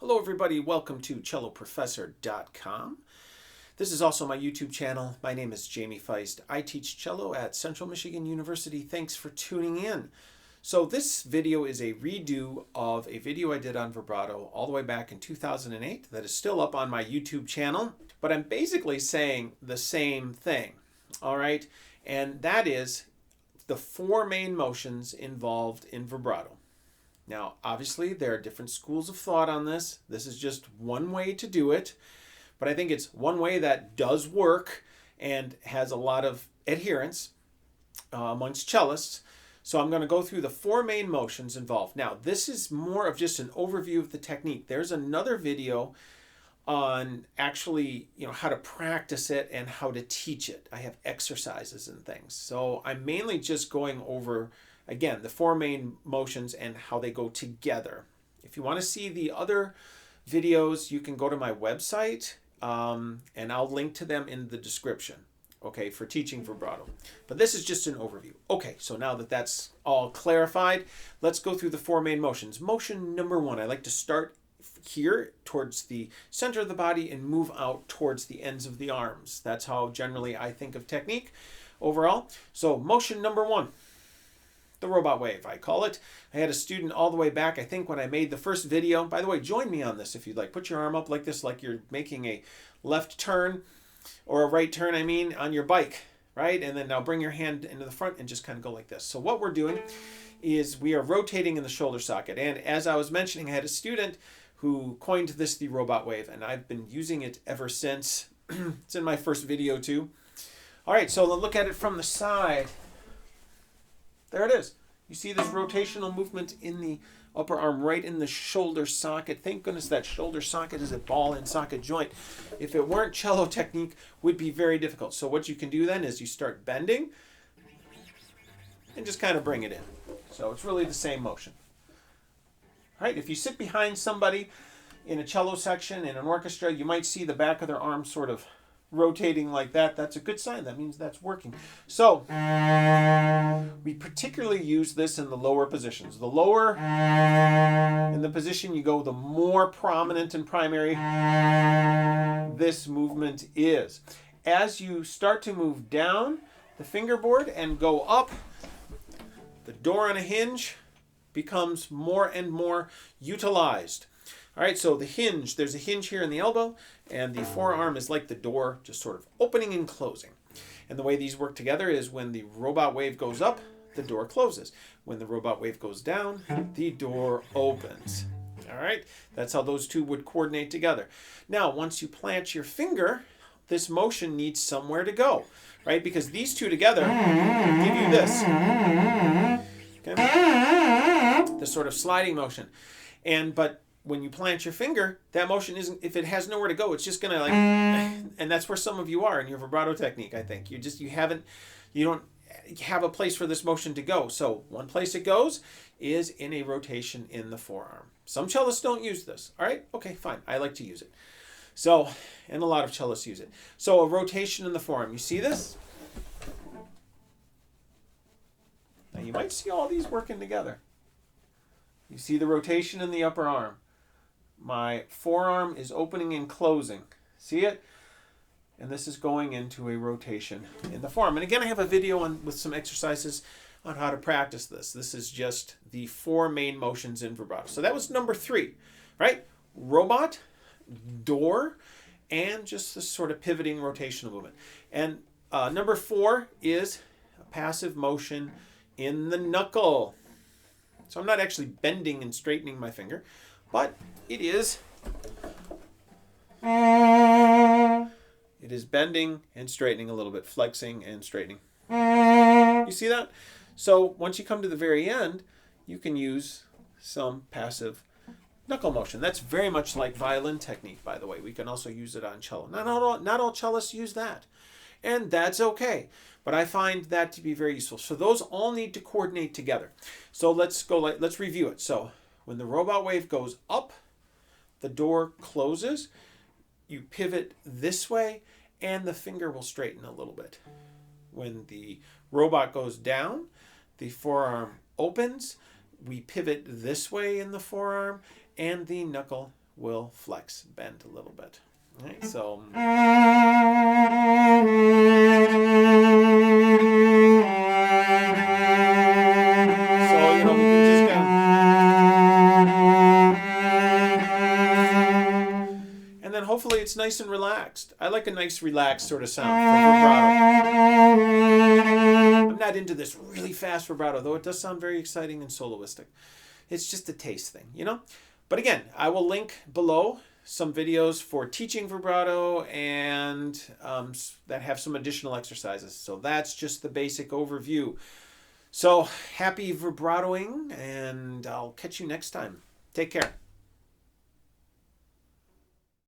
Hello everybody, welcome to celloprofessor.com. This is also my YouTube channel. My name is Jamie Fiste. I teach cello at Central Michigan University. Thanks for tuning in. So this video is a redo of a video I did on vibrato all the way back in 2008 that is still up on my YouTube channel, but I'm basically saying the same thing, all right? And that is the four main motions involved in vibrato. Now, obviously, there are different schools of thought on this. This is just one way to do it, but I think it's one way that does work and has a lot of adherence amongst cellists. So I'm going to go through the four main motions involved. Now, this is more of just an overview of the technique. There's another video on actually, how to practice it and how to teach it. I have exercises and things. So I'm mainly just going over, again, the four main motions and how they go together. If you want to see the other videos, you can go to my website and I'll link to them in the description, okay, for teaching vibrato. But this is just an overview. Okay, so now that that's all clarified, let's go through the four main motions. Motion number one, I like to start here towards the center of the body and move out towards the ends of the arms. That's how generally I think of technique overall. So motion number one, the robot wave, I call it. I had a student all the way back, I think, when I made the first video. By the way, join me on this if you'd like. Put your arm up like this, like you're making a left turn or a right turn, on your bike, right? And then now bring your hand into the front and just kind of go like this. So what we're doing is we are rotating in the shoulder socket. And as I was mentioning, I had a student who coined this the robot wave, and I've been using it ever since. It's in my first video too. All right, so let's look at it from the side. There it is. You see this rotational movement in the upper arm, right in the shoulder socket. Thank goodness that shoulder socket is a ball and socket joint. If it weren't, cello technique would be very difficult. So what you can do then is you start bending and just kind of bring it in. So it's really the same motion. All right, if you sit behind somebody in a cello section in an orchestra, you might see the back of their arm sort of rotating like that. That's a good sign. That means that's working. So we particularly use this in the lower positions. The lower in the position you go, the more prominent and primary this movement is. As you start to move down the fingerboard and go up, the door on a hinge becomes more and more utilized. All right, so the hinge, there's a hinge here in the elbow, and the forearm is like the door, just sort of opening and closing. And the way these work together is when the robot wave goes up, the door closes. When the robot wave goes down, the door opens. All right, that's how those two would coordinate together. Now, once you plant your finger, this motion needs somewhere to go, right? Because these two together give you this. Okay? This sort of sliding motion. But when you plant your finger, that motion isn't, if it has nowhere to go, it's just gonna and that's where some of you are in your vibrato technique, I think. You don't have a place for this motion to go. So one place it goes is in a rotation in the forearm. Some cellists don't use this, all right? Okay, fine, I like to use it. So, and a lot of cellists use it. So a rotation in the forearm, you see this? Now you might see all these working together. You see the rotation in the upper arm. My forearm is opening and closing. See it? And this is going into a rotation in the forearm. And again, I have a video with some exercises on how to practice this. This is just the four main motions in vibrato. So that was number three, right? Robot, door, and just this sort of pivoting rotational movement. And number four is a passive motion in the knuckle. So I'm not actually bending and straightening my finger, but it is bending and straightening a little bit, flexing and straightening. You see that? So once you come to the very end, you can use some passive knuckle motion. That's very much like violin technique, by the way. We can also use it on cello. Not all cellists use that, and that's okay. But I find that to be very useful. So those all need to coordinate together. So let's review it. So when the robot wave goes up, the door closes, you pivot this way, and the finger will straighten a little bit. When the robot goes down, the forearm opens, we pivot this way in the forearm, and the knuckle will flex, bend a little bit. All right, so you know, we can just kind of, and then hopefully it's nice and relaxed. I like a nice relaxed sort of sound for vibrato. I'm not into this really fast vibrato, though it does sound very exciting and soloistic. It's just a taste thing, you know? But again, I will link below some videos for teaching vibrato and that have some additional exercises. So that's just the basic overview. So happy vibratoing, and I'll catch you next time. Take care.